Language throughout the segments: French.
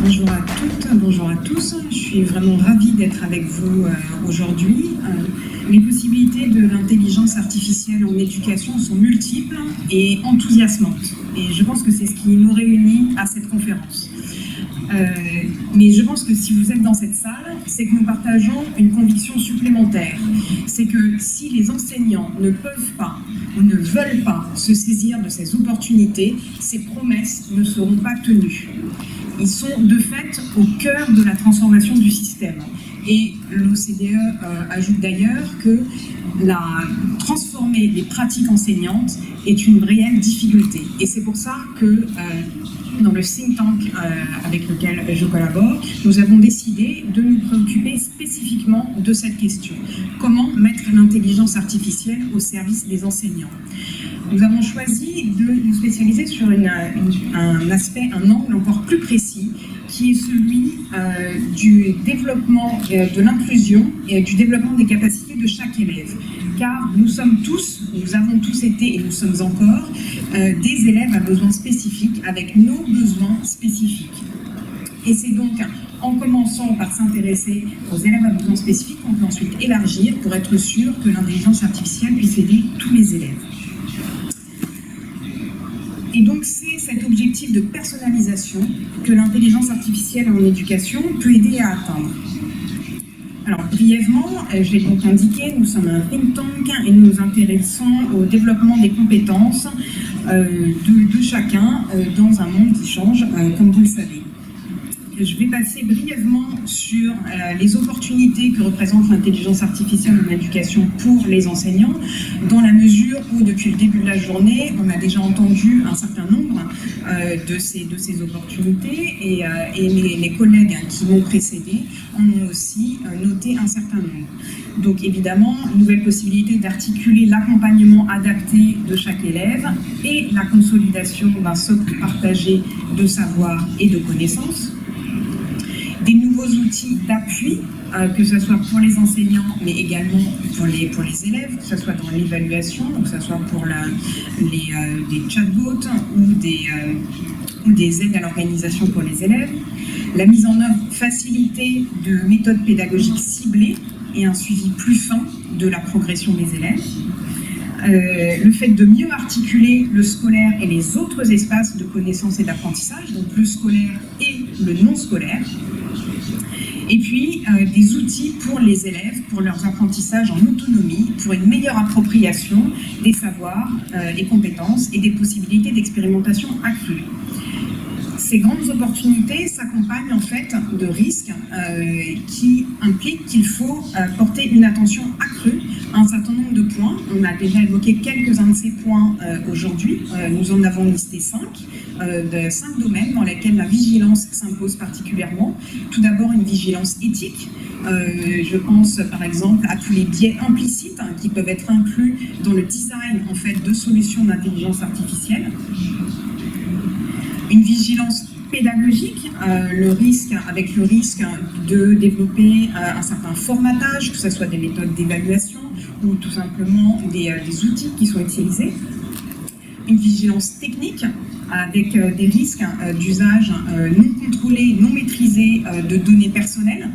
Bonjour à toutes, bonjour à tous. Je suis vraiment ravie d'être avec vous aujourd'hui. Les possibilités de l'intelligence artificielle en éducation sont multiples et enthousiasmantes. Et je pense que c'est ce qui nous réunit à cette conférence. Mais je pense que si vous êtes dans cette salle, c'est que nous partageons une conviction supplémentaire. C'est que si les enseignants ne peuvent pas ou ne veulent pas se saisir de ces opportunités, ces promesses ne seront pas tenues. Ils sont de fait au cœur de la transformation du système. Et l'OCDE ajoute d'ailleurs que transformer les pratiques enseignantes est une réelle difficulté. Et c'est pour ça que dans le think tank avec lequel je collabore, nous avons décidé de nous préoccuper spécifiquement de cette question. Comment mettre l'intelligence artificielle au service des enseignants? Nous avons choisi de nous spécialiser sur un aspect, un angle encore plus précis, qui est celui du développement de l'inclusion et du développement des capacités de chaque élève. Car nous avons tous été et nous sommes encore des élèves à besoins spécifiques avec nos besoins spécifiques. Et c'est donc en commençant par s'intéresser aux élèves à besoins spécifiques qu'on peut ensuite élargir pour être sûr que l'intelligence artificielle puisse aider tous les élèves. Et donc c'est cet objectif de personnalisation que l'intelligence artificielle en éducation peut aider à atteindre. Alors brièvement, je l'ai donc indiqué, nous sommes un think tank et nous nous intéressons au développement des compétences de chacun dans un monde qui change, comme vous le savez. Je vais passer brièvement sur les opportunités que représente l'intelligence artificielle en éducation pour les enseignants, dans la mesure où, depuis le début de la journée, on a déjà entendu un certain nombre de ces opportunités et les collègues qui m'ont précédé en ont aussi noté un certain nombre. Donc évidemment, nouvelle possibilité d'articuler l'accompagnement adapté de chaque élève et la consolidation d'un socle partagé de savoir et de connaissances. Des nouveaux outils d'appui, que ce soit pour les enseignants, mais également pour les élèves, que ce soit dans l'évaluation, que ce soit pour des chatbots ou des aides à l'organisation pour les élèves. La mise en œuvre facilitée de méthodes pédagogiques ciblées et un suivi plus fin de la progression des élèves. Le fait de mieux articuler le scolaire et les autres espaces de connaissance et d'apprentissage, donc le scolaire et le non scolaire. Et puis, des outils pour les élèves, pour leurs apprentissages en autonomie, pour une meilleure appropriation des savoirs et compétences et des possibilités d'expérimentation accrues. Ces grandes opportunités s'accompagnent en fait de risques qui impliquent qu'il faut porter une attention accrue à un certain nombre de points. On a déjà évoqué quelques-uns de ces points aujourd'hui. Nous en avons listé 5 domaines dans lesquels la vigilance s'impose particulièrement. Tout d'abord, une vigilance éthique. Je pense par exemple à tous les biais implicites qui peuvent être inclus dans le design en fait, de solutions d'intelligence artificielle. Une vigilance pédagogique, avec le risque de développer un certain formatage, que ce soit des méthodes d'évaluation ou tout simplement des outils qui sont utilisés. Une vigilance technique, avec des risques d'usage non contrôlé, non maîtrisé de données personnelles.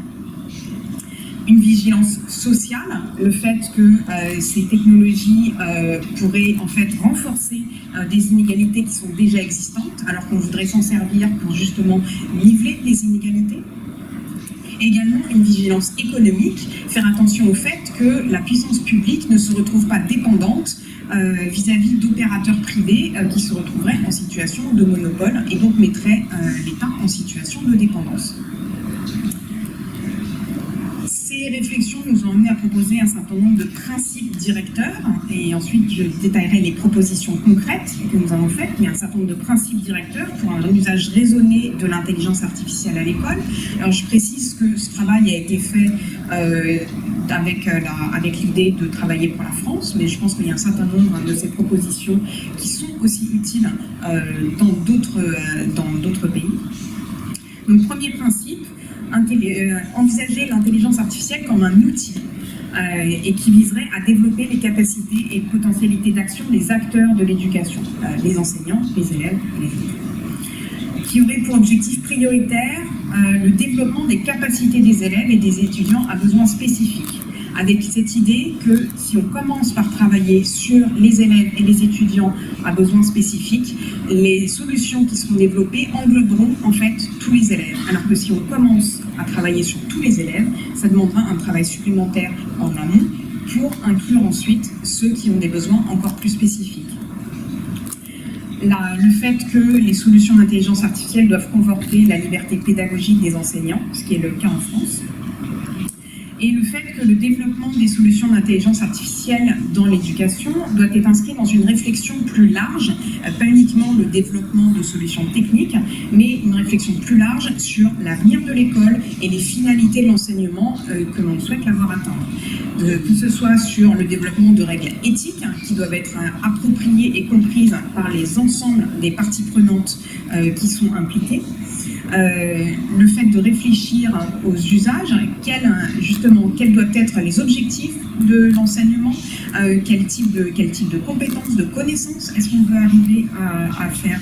Une vigilance sociale, le fait que ces technologies pourraient en fait renforcer des inégalités qui sont déjà existantes, alors qu'on voudrait s'en servir pour justement niveler les inégalités. Également une vigilance économique, faire attention au fait que la puissance publique ne se retrouve pas dépendante vis-à-vis d'opérateurs privés qui se retrouveraient en situation de monopole et donc mettraient l'État en situation de dépendance. Ces réflexions nous ont amené à proposer un certain nombre de principes directeurs et ensuite je détaillerai les propositions concrètes que nous avons faites, mais un certain nombre de principes directeurs pour un usage raisonné de l'intelligence artificielle à l'école. Alors je précise que ce travail a été fait avec l'idée de travailler pour la France, mais je pense qu'il y a un certain nombre de ces propositions qui sont aussi utiles dans d'autres pays. Donc premier principe, envisager l'intelligence artificielle comme un outil et qui viserait à développer les capacités et potentialités d'action des acteurs de l'éducation, les enseignants, les élèves et les étudiants. qui aurait pour objectif prioritaire le développement des capacités des élèves et des étudiants à besoins spécifiques, avec cette idée que si on commence par travailler sur les élèves et les étudiants à besoins spécifiques, les solutions qui seront développées engloberont en fait tous les élèves. Alors que si on commence à travailler sur tous les élèves, ça demandera un travail supplémentaire en amont pour inclure ensuite ceux qui ont des besoins encore plus spécifiques. Le fait que les solutions d'intelligence artificielle doivent conforter la liberté pédagogique des enseignants, ce qui est le cas en France, et le fait que le développement des solutions d'intelligence artificielle dans l'éducation doit être inscrit dans une réflexion plus large, pas uniquement le développement de solutions techniques, mais une réflexion plus large sur l'avenir de l'école et les finalités de l'enseignement que l'on souhaite la voir atteindre. Que ce soit sur le développement de règles éthiques qui doivent être appropriées et comprises par les ensembles des parties prenantes qui sont impliquées, le fait de réfléchir aux usages, quels doivent être les objectifs de l'enseignement, quel type de compétences, de connaissances est-ce qu'on veut arriver à faire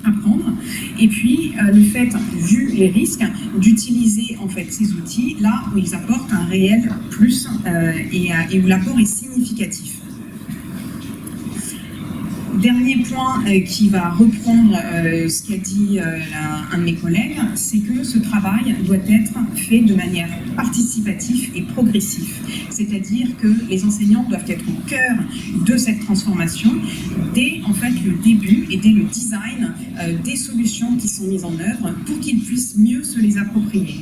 apprendre, et puis le fait, vu les risques, d'utiliser en fait ces outils là où ils apportent un réel plus et où l'apport est significatif. Dernier point qui va reprendre ce qu'a dit un de mes collègues, c'est que ce travail doit être fait de manière participative et progressive. C'est-à-dire que les enseignants doivent être au cœur de cette transformation dès en fait le début et dès le design des solutions qui sont mises en œuvre pour qu'ils puissent mieux se les approprier.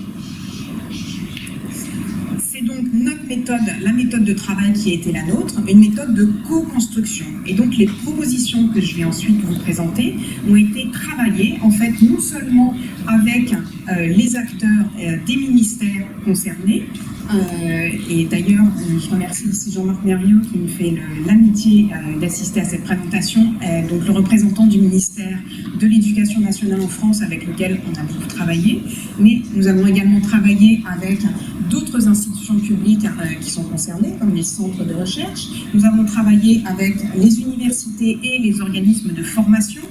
C'est donc notre méthode, la méthode de travail qui a été la nôtre, une méthode de co-construction. Et donc les propositions que je vais ensuite vous présenter ont été travaillées en fait non seulement avec les acteurs des ministères concernés, et d'ailleurs je remercie ici Jean-Marc Merriot qui me fait l'amitié d'assister à cette présentation, donc le représentant du ministère de l'Éducation nationale en France avec lequel on a beaucoup travaillé, mais nous avons également travaillé avec d'autres institutions publiques qui sont concernées, comme les centres de recherche. Nous avons travaillé avec les universités et les organismes de formation.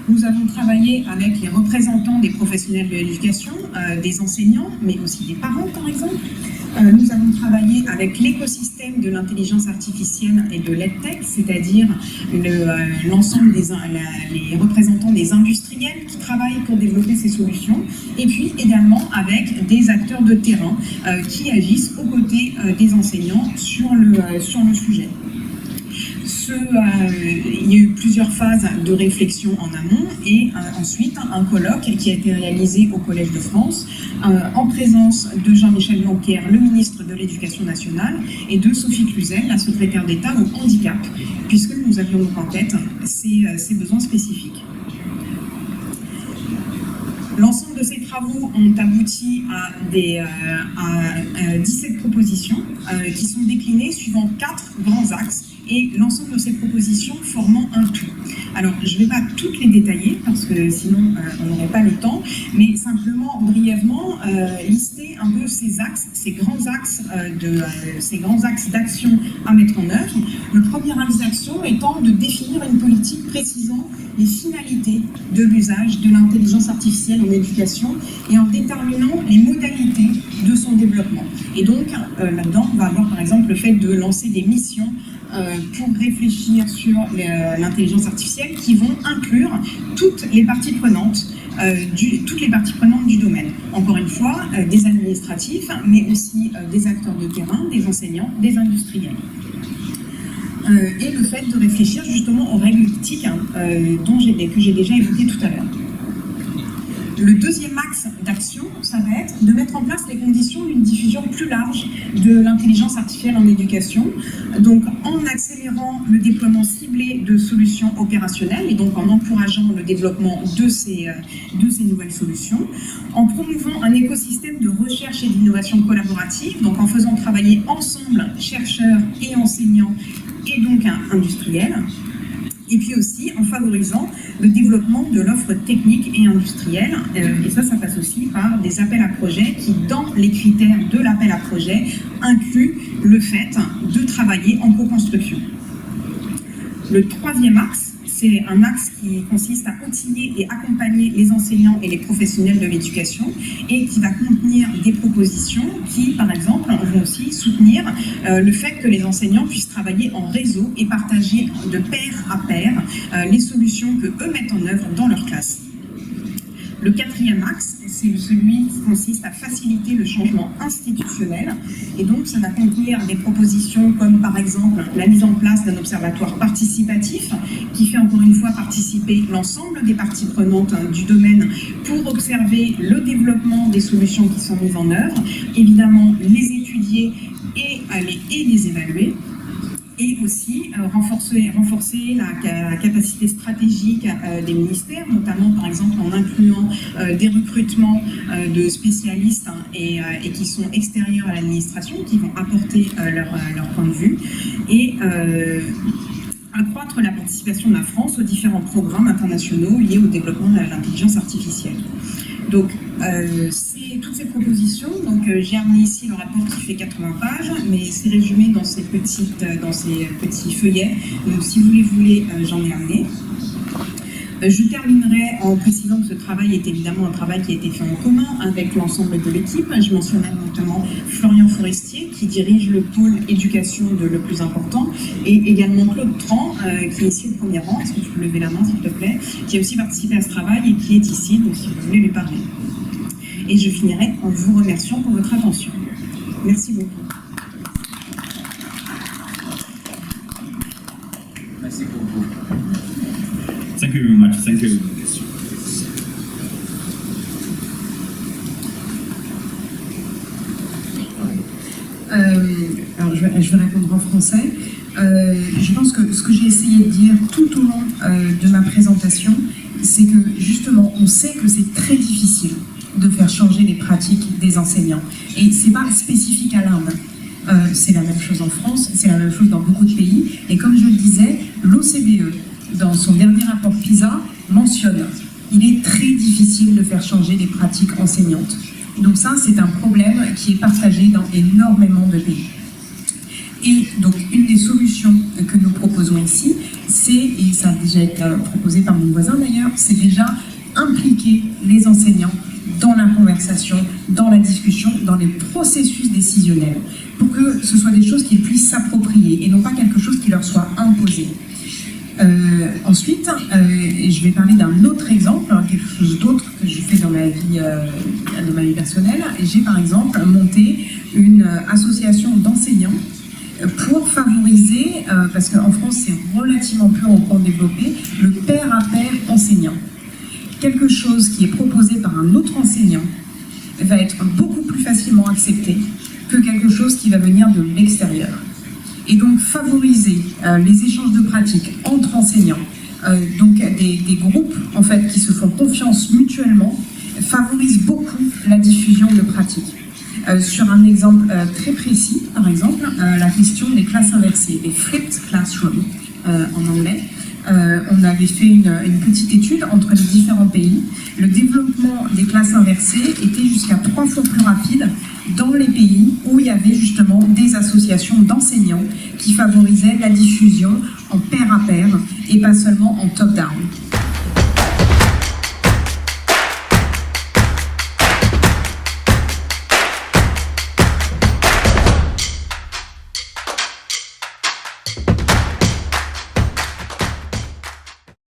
Nous avons travaillé avec les représentants des professionnels de l'éducation, des enseignants, mais aussi des parents, par exemple. Nous avons travaillé avec l'écosystème de l'intelligence artificielle et de l'EdTech, c'est-à-dire l'ensemble les représentants des industriels qui travaillent pour développer ces solutions, et puis également avec des acteurs de terrain qui agissent aux côtés des enseignants sur le sujet. Il y a eu plusieurs phases de réflexion en amont et ensuite un colloque qui a été réalisé au Collège de France en présence de Jean-Michel Blanquer, le ministre de l'Éducation nationale, et de Sophie Cluzel, la secrétaire d'État au handicap, puisque nous avions en tête ces besoins spécifiques. L'ensemble de ces travaux ont abouti à 17 propositions qui sont déclinées suivant 4 grands axes et l'ensemble de ces propositions formant un tout. Alors, je ne vais pas toutes les détailler parce que sinon on n'aurait pas le temps, mais simplement brièvement lister un peu ces axes, ces grands axes d'action à mettre en œuvre. Le premier axe d'action étant de définir une politique précisant les finalités de l'usage de l'intelligence artificielle en éducation et en déterminant les modalités de son développement. Et donc, là-dedans, on va avoir par exemple le fait de lancer des missions pour réfléchir sur l'intelligence artificielle qui vont inclure toutes les parties prenantes du domaine. Encore une fois, des administratifs, mais aussi des acteurs de terrain, des enseignants, des industriels. Et le fait de réfléchir justement aux règles éthiques que j'ai déjà évoquées tout à l'heure. Le deuxième axe d'action, ça va être de mettre en place les conditions d'une diffusion plus large de l'intelligence artificielle en éducation, donc en accélérant le déploiement ciblé de solutions opérationnelles et donc en encourageant le développement de ces nouvelles solutions, en promouvant un écosystème de recherche et d'innovation collaborative, donc en faisant travailler ensemble chercheurs et enseignants et donc industriels, et puis aussi en favorisant le développement de l'offre technique et industrielle. Et ça passe aussi par des appels à projets qui, dans les critères de l'appel à projet, incluent le fait de travailler en co-construction. Le troisième axe, C'est un axe qui consiste à outiller et accompagner les enseignants et les professionnels de l'éducation et qui va contenir des propositions qui, par exemple, vont aussi soutenir le fait que les enseignants puissent travailler en réseau et partager de pair à pair les solutions que eux mettent en œuvre dans leur classe. Le quatrième axe, c'est celui qui consiste à faciliter le changement institutionnel. Et donc, ça va contenir des propositions comme, par exemple, la mise en place d'un observatoire participatif qui fait encore une fois participer l'ensemble des parties prenantes du domaine pour observer le développement des solutions qui sont mises en œuvre, évidemment les étudier et les évaluer. Et aussi renforcer la capacité stratégique des ministères, notamment par exemple en incluant des recrutements de spécialistes et qui sont extérieurs à l'administration, qui vont apporter leur point de vue, et accroître la participation de la France aux différents programmes internationaux liés au développement de l'intelligence artificielle. Donc, toutes ces propositions, j'ai amené ici le rapport qui fait 80 pages, mais c'est résumé dans ces petits feuillets. Donc, si vous les voulez, j'en ai amené. Je terminerai en précisant que ce travail est évidemment un travail qui a été fait en commun avec l'ensemble de l'équipe. Je mentionnais notamment Florian Forestier, qui dirige le pôle éducation de Le Plus Important, et également Claude Tran, qui est ici au premier rang. Est-ce que tu peux lever la main, s'il te plaît, qui a aussi participé à ce travail et qui est ici, donc si vous voulez lui parler. Et je finirai en vous remerciant pour votre attention. Merci beaucoup. Merci beaucoup. Thank you very much. Thank you. Alors je vais répondre en français. Je pense que ce que j'ai essayé de dire tout au long de ma présentation, c'est que justement, on sait que c'est très difficile de faire changer les pratiques des enseignants. Et c'est pas spécifique à l'Inde. C'est la même chose en France, c'est la même chose dans beaucoup de pays. Et comme je le disais, l'OCDE, dans son dernier rapport PISA, mentionne qu'il est très difficile de faire changer les pratiques enseignantes. Donc ça, c'est un problème qui est partagé dans énormément de pays. Et donc, une des solutions que nous proposons ici, c'est, et ça a déjà été proposé par mon voisin d'ailleurs, c'est déjà impliquer les enseignants dans la conversation, dans la discussion, dans les processus décisionnels, pour que ce soit des choses qu'ils puissent s'approprier et non pas quelque chose qui leur soit imposé. Ensuite, je vais parler d'un autre exemple, quelque chose d'autre que j'ai fait dans ma vie personnelle. J'ai par exemple monté une association d'enseignants pour favoriser, parce qu'en France c'est relativement peu encore développé, le pair à pair enseignant. Quelque chose qui est proposé par un autre enseignant va être beaucoup plus facilement accepté que quelque chose qui va venir de l'extérieur. Et donc favoriser les échanges de pratiques entre enseignants, donc des groupes en fait qui se font confiance mutuellement, favorise beaucoup la diffusion de pratiques. Sur un exemple très précis, par exemple, la question des classes inversées, des flipped classrooms en anglais. On avait fait une petite étude entre les différents pays. Le développement des classes inversées était jusqu'à 3 fois plus rapide dans les pays où il y avait justement des associations d'enseignants qui favorisaient la diffusion en pair à pair et pas seulement en top-down.